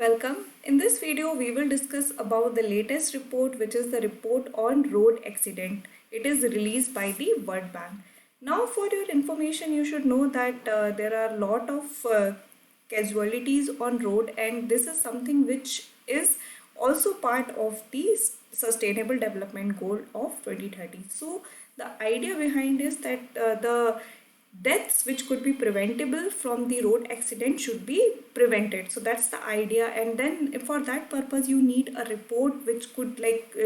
Welcome. In this video, we will discuss about the latest report, which is the report on road accident. It is released by the World Bank. Now, for your information, you should know that there are a lot of casualties on road, and this is something which is also part of the Sustainable Development Goal of 2030. So, the idea behind is that the deaths which could be preventable from the road accident should be prevented. So that's the idea, and then for that purpose you need a report which could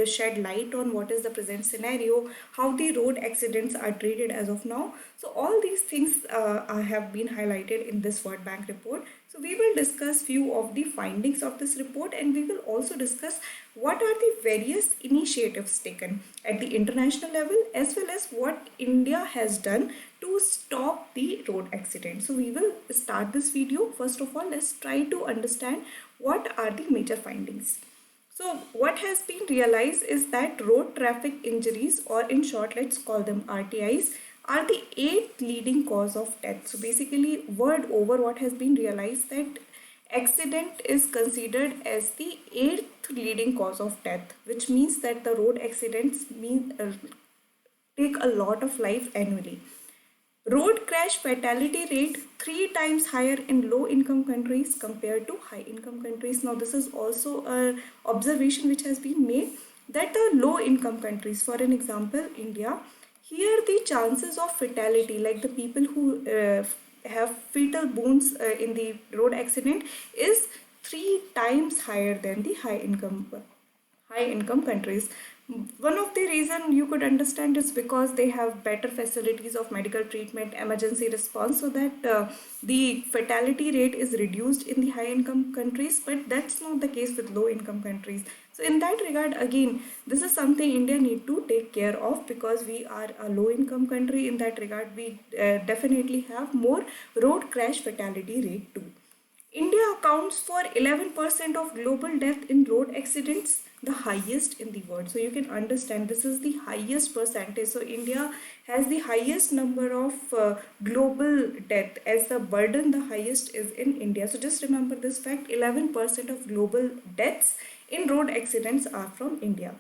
shed light on what is the present scenario, how the road accidents are treated as of now. So all these things have been highlighted in this World Bank report. So we will discuss few of the findings of this report, and we will also discuss what are the various initiatives taken at the international level as well as what India has done to stop the road accident. So we will start this video. First of all, let's try to understand what are the major findings. So what has been realized is that road traffic injuries, or in short let's call them RTIs, are the 8th leading cause of death. So basically, word over, what has been realized that accident is considered as the 8th leading cause of death, which means that the road accidents take a lot of life annually. Road crash fatality rate 3 times higher in low income countries compared to high income countries. Now this is also an observation which has been made that the low income countries, for an example India, here the chances of fatality, like the people who have fatal wounds in the road accident, is 3 times higher than the high income countries. One of the reason you could understand is because they have better facilities of medical treatment, emergency response, so that the fatality rate is reduced in the high income countries, but that's not the case with low income countries. So in that regard, again, this is something India need to take care of, because we are a low income country. In that regard, we definitely have more road crash fatality rate too. India accounts for 11% of global death in road accidents, the highest in the world. So you can understand this is the highest percentage. So India has the highest number of global death, as the burden the highest is in India. So just remember this fact, 11% of global deaths in road accidents are from India.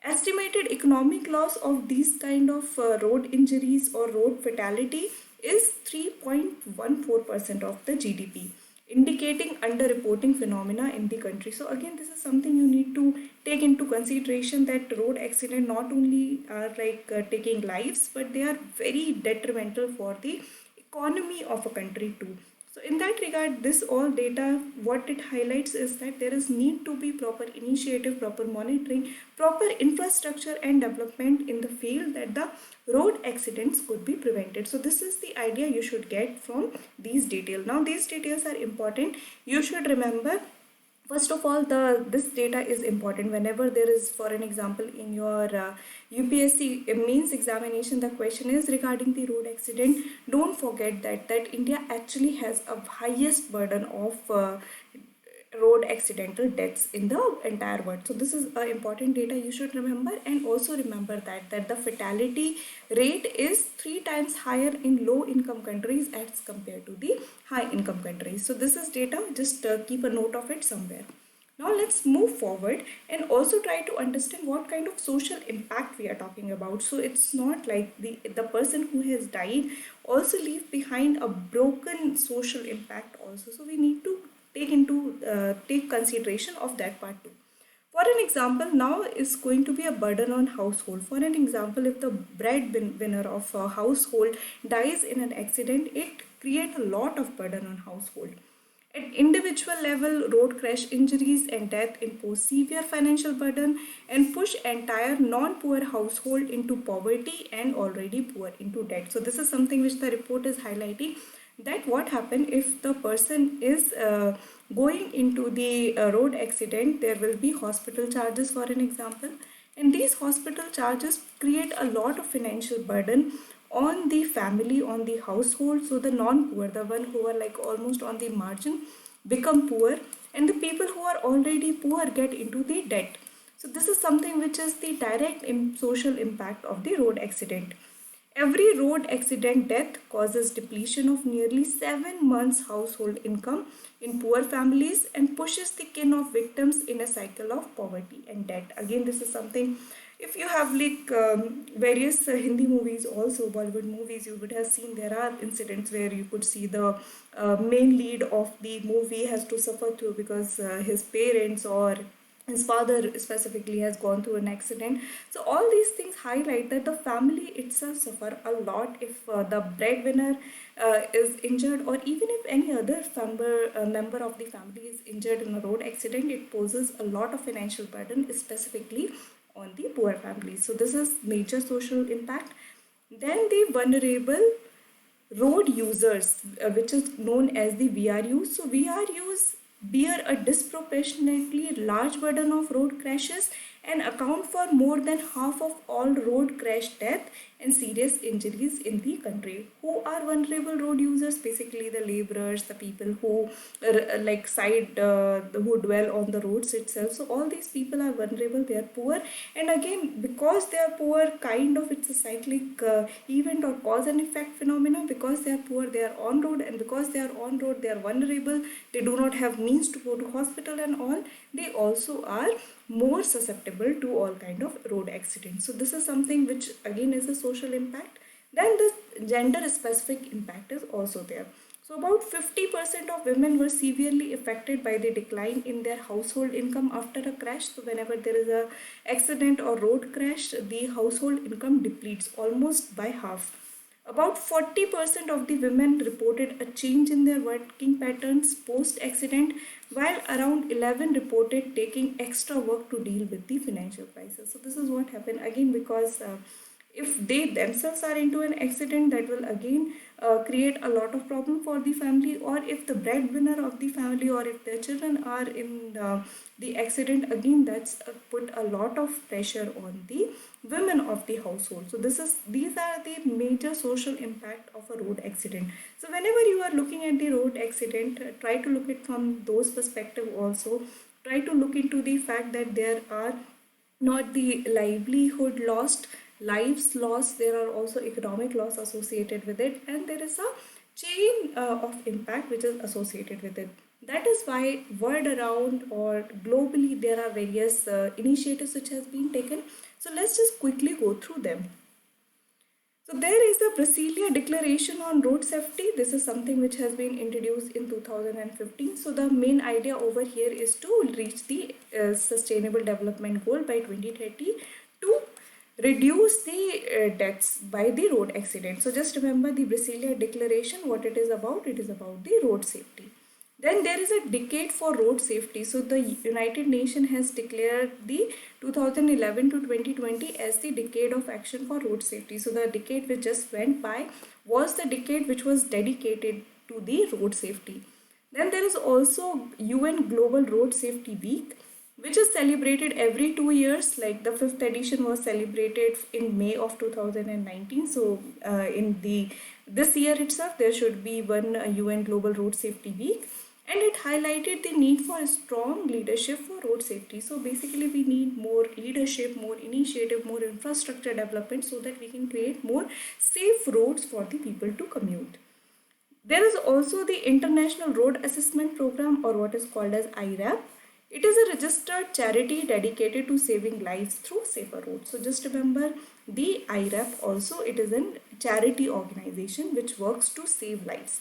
Estimated economic loss of these kind of road injuries or road fatality is 3.14% of the GDP, indicating underreporting phenomena in the country. So again, this is something you need to take into consideration, that road accident not only are taking lives, but they are very detrimental for the economy of a country too. So in that regard, this all data, what it highlights is that there is need to be proper initiative, proper monitoring, proper infrastructure and development in the field, that the road accidents could be prevented. So this is the idea you should get from these details. Now these details are important. You should remember, first of all, this data is important whenever there is, for an example, in your UPSC mains examination, the question is regarding the road accident. Don't forget that India actually has a highest burden of road accidental deaths in the entire world. So this is important data you should remember, and also remember that the fatality rate is 3 times higher in low income countries as compared to the high income countries. So this is data, just keep a note of it somewhere. Now let's move forward and also try to understand what kind of social impact we are talking about. So it's not like the person who has died also leave behind a broken social impact also. So we need to take consideration of that part too. For an example, now is going to be a burden on household. For an example, if the breadwinner of a household dies in an accident, it creates a lot of burden on household. At individual level, road crash injuries and death impose severe financial burden and push entire non-poor household into poverty and already poor into debt. So this is something which the report is highlighting, that what happen if the person is going into the road accident, there will be hospital charges, for an example, and these hospital charges create a lot of financial burden on the family, on the household. So the non-poor, the one who are like almost on the margin, become poor, and the people who are already poor get into the debt. So this is something which is the direct social impact of the road accident. Every road accident death causes depletion of nearly 7 months household income in poor families and pushes the kin of victims in a cycle of poverty and debt. Again, this is something, if you have like various Hindi movies, also Bollywood movies, you would have seen there are incidents where you could see the main lead of the movie has to suffer through because his parents or his father specifically has gone through an accident. So all these things highlight that the family itself suffer a lot if the breadwinner is injured, or even if any other member of the family is injured in a road accident. It poses a lot of financial burden, specifically on the poor families. So this is major social impact. Then the vulnerable road users, which is known as the VRUs. So VRUs bear a disproportionately large burden of road crashes and account for more than half of all road crash death and serious injuries in the country. Who are vulnerable road users? Basically, the laborers, the people who who dwell on the roads itself. So all these people are vulnerable. They are poor, and again, because they are poor, kind of it's a cyclic event or cause and effect phenomena. Because they are poor, they are on road, and because they are on road, they are vulnerable. They do not have means to go to hospital and all. They also are more susceptible to all kind of road accidents. So this is something which again is a social impact. Then the gender specific impact is also there. So about 50% of women were severely affected by the decline in their household income after a crash. So whenever there is a accident or road crash, the household income depletes almost by half. About 40% of the women reported a change in their working patterns post accident, while around 11 reported taking extra work to deal with the financial crisis. So, this is what happened again because if they themselves are into an accident, that will again create a lot of problem for the family, or if the breadwinner of the family or if their children are in the accident, again that's put a lot of pressure on the women of the household. So these are the major social impact of a road accident. So whenever you are looking at the road accident, try to look it from those perspective also. Try to look into the fact that there are not the livelihood lost, lives lost, there are also economic loss associated with it, and there is a chain of impact which is associated with it. That is why world around or globally there are various initiatives which has been taken. So let's just quickly go through them. So there is a Brasilia Declaration on Road Safety. This is something which has been introduced in 2015. So the main idea over here is to reach the Sustainable Development Goal by 2030 to reduce the deaths by the road accident. So just remember the Brasilia Declaration, what it is about. It is about the road safety. Then there is a decade for road safety. So the United Nations has declared the 2011 to 2020 as the decade of action for road safety. So the decade which just went by was the decade which was dedicated to the road safety. Then there is also UN Global Road Safety Week, which is celebrated every 2 years. Like the fifth edition was celebrated in May of 2019. So in the this year itself, there should be one UN Global Road Safety Week, and it highlighted the need for a strong leadership for road safety. So basically, we need more leadership, more initiative, more infrastructure development so that we can create more safe roads for the people to commute. There is also the International Road Assessment Program, or what is called as IRAP. It is a registered charity dedicated to saving lives through safer roads. So just remember the IRAP also, it is a charity organization which works to save lives.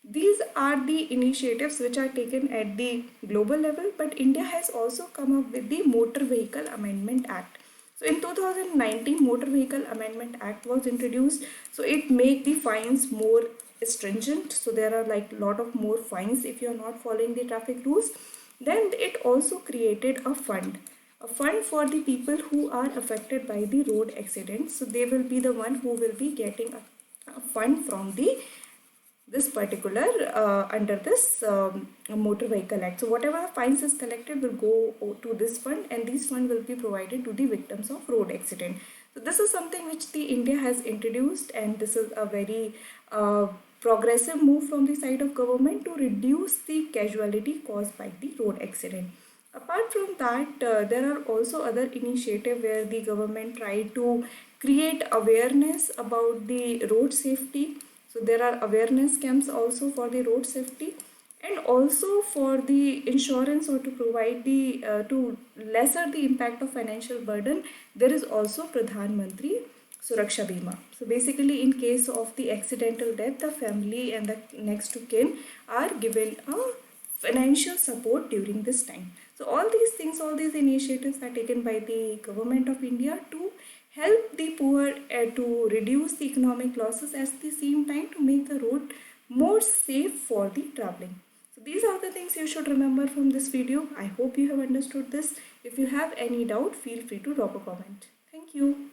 These are the initiatives which are taken at the global level, but India has also come up with the Motor Vehicle Amendment Act. So in 2019, Motor Vehicle Amendment Act was introduced. So it made the fines more stringent. So there are like a lot of more fines if you are not following the traffic rules. Then it also created a fund for the people who are affected by the road accidents. So they will be the one who will be getting a fund from the this particular under this Motor Vehicle Act. So whatever fines is collected will go to this fund, and this fund will be provided to the victims of road accident. So this is something which the India has introduced, and this is a very progressive move from the side of government to reduce the casualty caused by the road accident. Apart from that, there are also other initiatives where the government try to create awareness about the road safety. So there are awareness camps also for the road safety, and also for the insurance, or to provide the to lesser the impact of financial burden. There is also Pradhan Mantri Suraksha Bima. So basically, in case of the accidental death, the family and the next to kin are given a financial support during this time. So all these things, all these initiatives are taken by the government of India to help the poor, to reduce the economic losses, at the same time to make the road more safe for the traveling. So these are the things you should remember from this video. I hope you have understood this. If you have any doubt, feel free to drop a comment. Thank you.